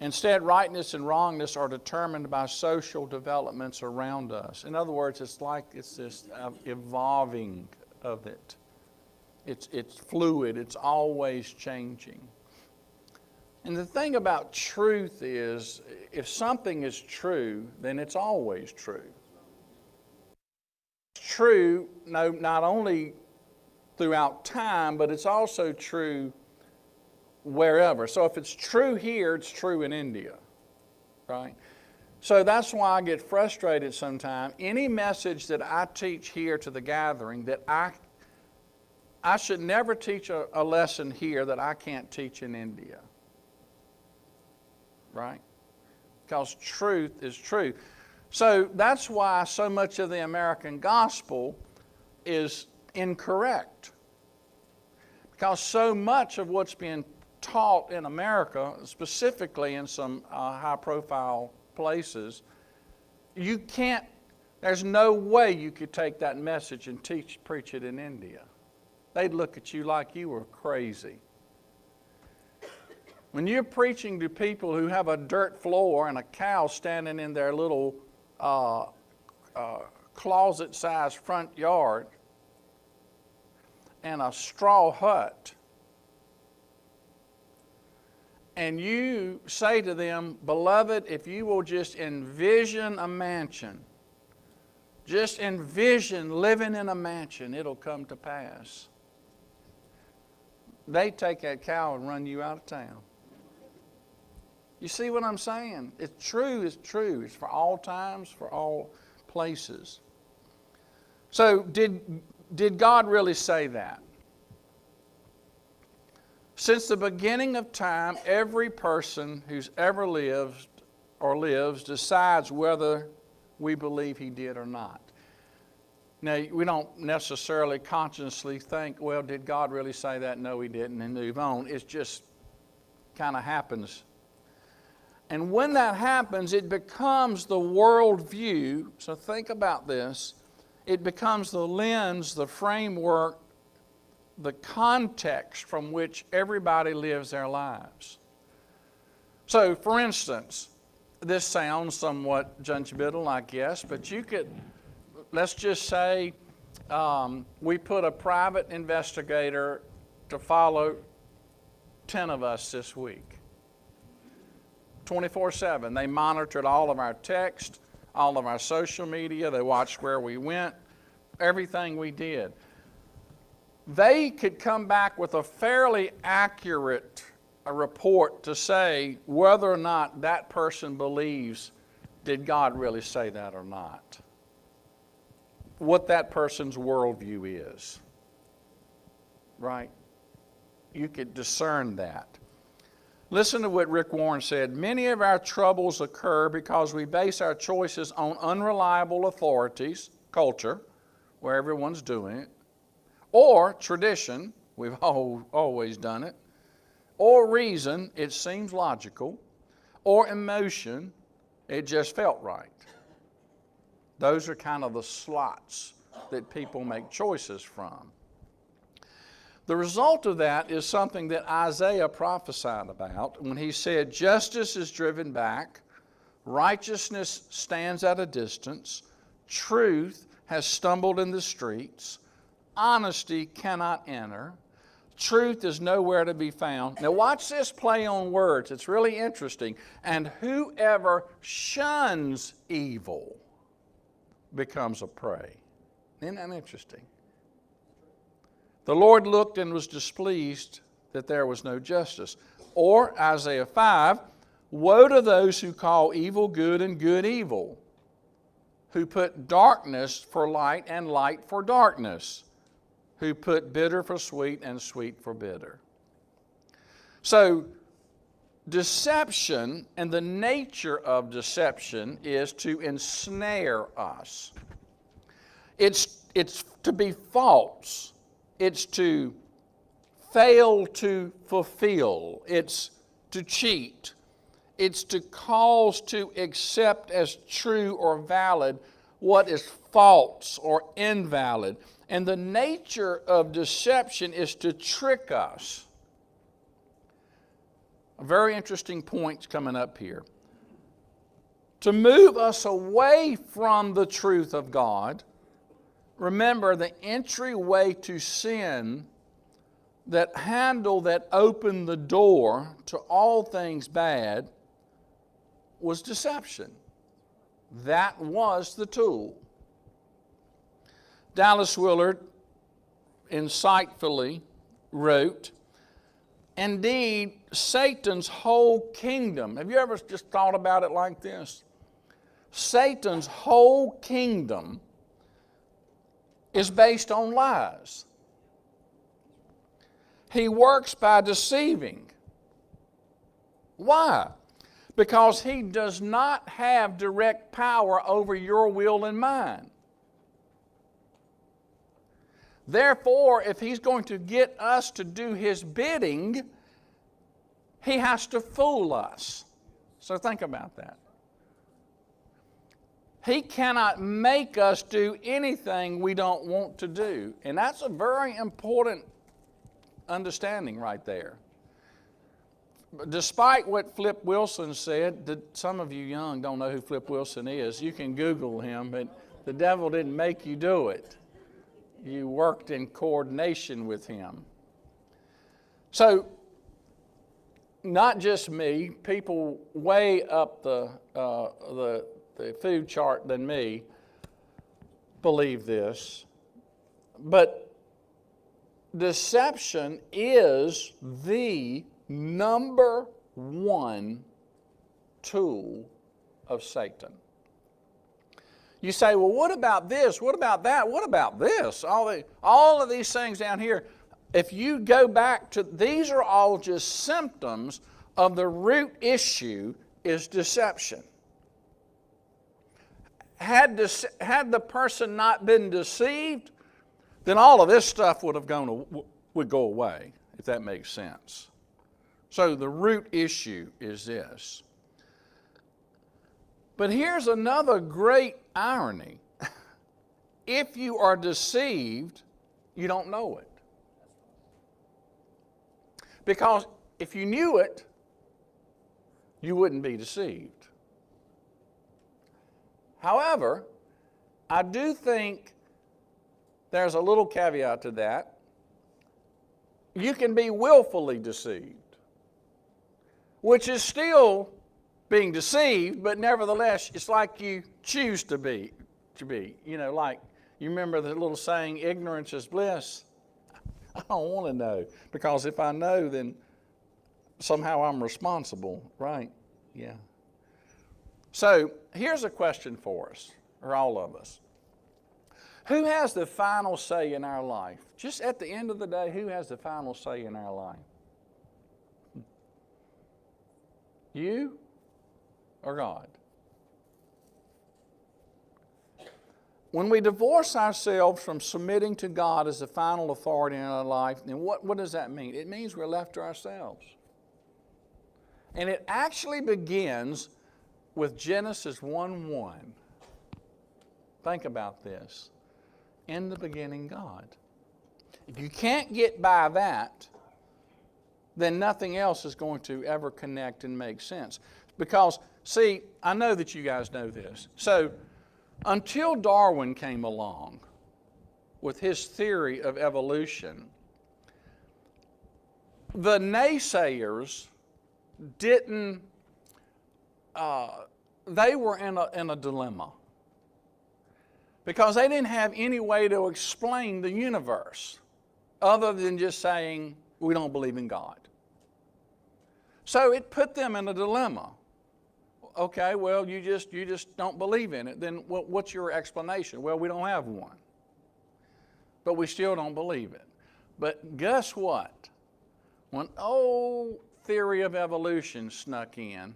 Instead, rightness and wrongness are determined by social developments around us. In other words, it's this evolving of it. It's fluid. It's always changing. And the thing about truth is, if something is true, then it's always true. It's true not only throughout time, but it's also true wherever. So if it's true here, it's true in India, right? So that's why I get frustrated sometimes. Any message that I teach here to the gathering, that I should never teach a lesson here that I can't teach in India, right? Because truth is true. So that's why so much of the American gospel is incorrect. Because so much of what's being taught in America, specifically in some high-profile places, there's no way you could take that message and preach it in India. They'd look at you like you were crazy. When you're preaching to people who have a dirt floor and a cow standing in their little closet-sized front yard and a straw hut, and you say to them, beloved, if you will just envision a mansion, just envision living in a mansion, it'll come to pass. They take that cow and run you out of town. You see what I'm saying? It's true, it's true. It's for all times, for all places. So did God really say that? Since the beginning of time, every person who's ever lived or lives decides whether we believe he did or not. Now, we don't necessarily consciously think, well, did God really say that? No, he didn't, and move on. It just kind of happens. And when that happens, it becomes the worldview. So think about this. It becomes the lens, the framework, the context from which everybody lives their lives. So, for instance, this sounds somewhat judgmental, I guess, but you could, let's just say we put a private investigator to follow 10 of us this week. 24/7. They monitored all of our text, all of our social media. They watched where we went, everything we did. They could come back with a fairly accurate report to say whether or not that person believes, did God really say that or not? What that person's worldview is. Right? You could discern that. Listen to what Rick Warren said. Many of our troubles occur because we base our choices on unreliable authorities, culture, where everyone's doing it, or tradition, we've always done it, or reason, it seems logical, or emotion, it just felt right. Those are kind of the slots that people make choices from. The result of that is something that Isaiah prophesied about when he said, justice is driven back, righteousness stands at a distance, truth has stumbled in the streets, honesty cannot enter, truth is nowhere to be found. Now watch this play on words. It's really interesting. And whoever shuns evil becomes a prey. Isn't that interesting? The Lord looked and was displeased that there was no justice. Or Isaiah 5, woe to those who call evil good and good evil, who put darkness for light and light for darkness, who put bitter for sweet and sweet for bitter. So, deception and the nature of deception is to ensnare us. It's to be false. It's to fail to fulfill. It's to cheat. It's to cause to accept as true or valid what is false or invalid. And the nature of deception is to trick us. Very interesting points coming up here. To move us away from the truth of God, remember the entryway to sin, that handle that opened the door to all things bad, was deception. That was the tool. Dallas Willard insightfully wrote, indeed, Satan's whole kingdom, have you ever just thought about it like this? Satan's whole kingdom is based on lies. He works by deceiving. Why? Because he does not have direct power over your will and mine. Therefore, if he's going to get us to do his bidding, he has to fool us. So think about that. He cannot make us do anything we don't want to do. And that's a very important understanding right there. Despite what Flip Wilson said, some of you young don't know who Flip Wilson is. You can Google him, but the devil didn't make you do it. You worked in coordination with him. So, not just me, people way up the food chart than me believe this. But deception is the number one tool of Satan. You say, well, what about this? What about that? What about this? All of these things down here, if you go back to, these are all just symptoms of the root issue is deception. Had the person not been deceived, then all of this stuff would go away, if that makes sense. So the root issue is this. But here's another great irony. If you are deceived, you don't know it. Because if you knew it, you wouldn't be deceived. However, I do think there's a little caveat to that. You can be willfully deceived, which is still being deceived, but nevertheless, it's like you choose to be. You know, like, you remember the little saying, ignorance is bliss? I don't want to know, because if I know, then somehow I'm responsible, right? Yeah. So, here's a question for us, or all of us. Who has the final say in our life? Just at the end of the day, who has the final say in our life? You or God? When we divorce ourselves from submitting to God as the final authority in our life, then what does that mean? It means we're left to ourselves. And it actually begins with Genesis 1:1. Think about this. In the beginning, God. If you can't get by that, then nothing else is going to ever connect and make sense. Because, see, I know that you guys know this. So, until Darwin came along with his theory of evolution, the naysayers didn't, they were in a dilemma. Because they didn't have any way to explain the universe other than just saying, we don't believe in God. So it put them in a dilemma. Okay, well, you just don't believe in it. Then what's your explanation? Well, we don't have one. But we still don't believe it. But guess what? When old theory of evolution snuck in,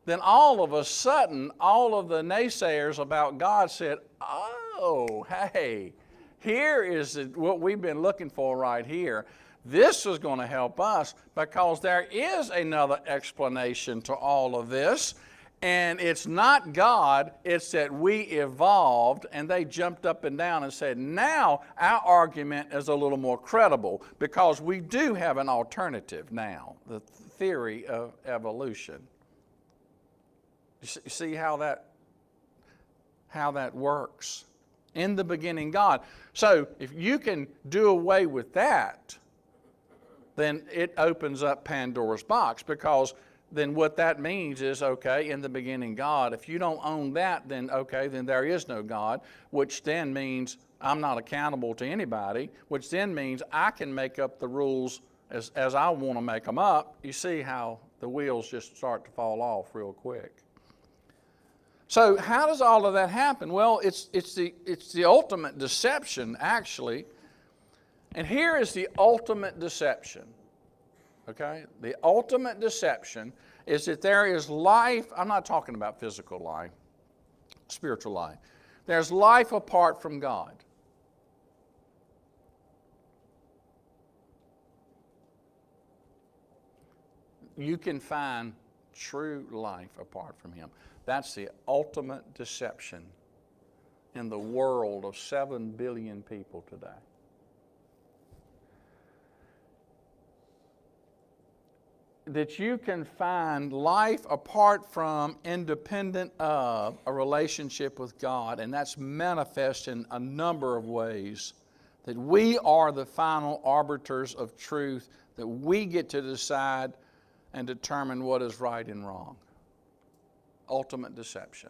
then all of a sudden, all of the naysayers about God said, oh, hey, here is what we've been looking for right here. This is going to help us because there is another explanation to all of this. And it's not God, it's that we evolved, and they jumped up and down and said, now our argument is a little more credible because we do have an alternative now. The theory of evolution. You see how that works? In the beginning, God. So if you can do away with that, then it opens up Pandora's box, because then what that means is, okay, in the beginning, God. If you don't own that, then okay, then there is no God, which then means I'm not accountable to anybody, which then means I can make up the rules as I want to make them up. You see how the wheels just start to fall off real quick. So how does all of that happen? Well, it's the ultimate deception, actually. And here is the ultimate deception. Okay? The ultimate deception is that there is life. I'm not talking about physical life, spiritual life. There's life apart from God. You can find true life apart from Him. That's the ultimate deception in the world of 7 billion people today. That you can find life apart from, independent of, a relationship with God, and that's manifest in a number of ways. That we are the final arbiters of truth, that we get to decide and determine what is right and wrong. Ultimate deception.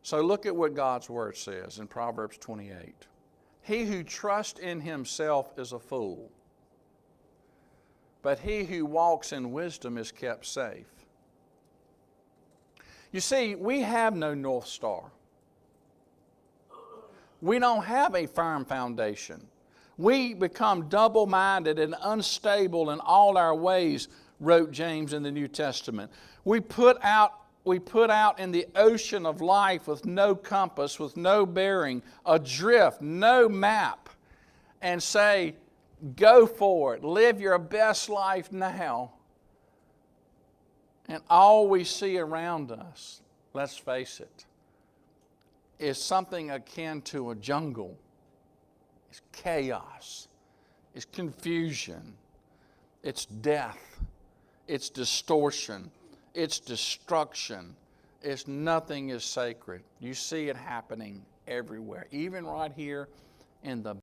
So look at what God's Word says in Proverbs 28. He who trusts in himself is a fool, but he who walks in wisdom is kept safe. You see, we have no North Star. We don't have a firm foundation. We become double-minded and unstable in all our ways, wrote James in the New Testament. We put out in the ocean of life with no compass, with no bearing, adrift, no map, and say, go for it, live your best life now. And all we see around us, let's face it, is something akin to a jungle. It's chaos, it's confusion, it's death, it's distortion, it's destruction. It's nothing is sacred. You see it happening everywhere, even right here in the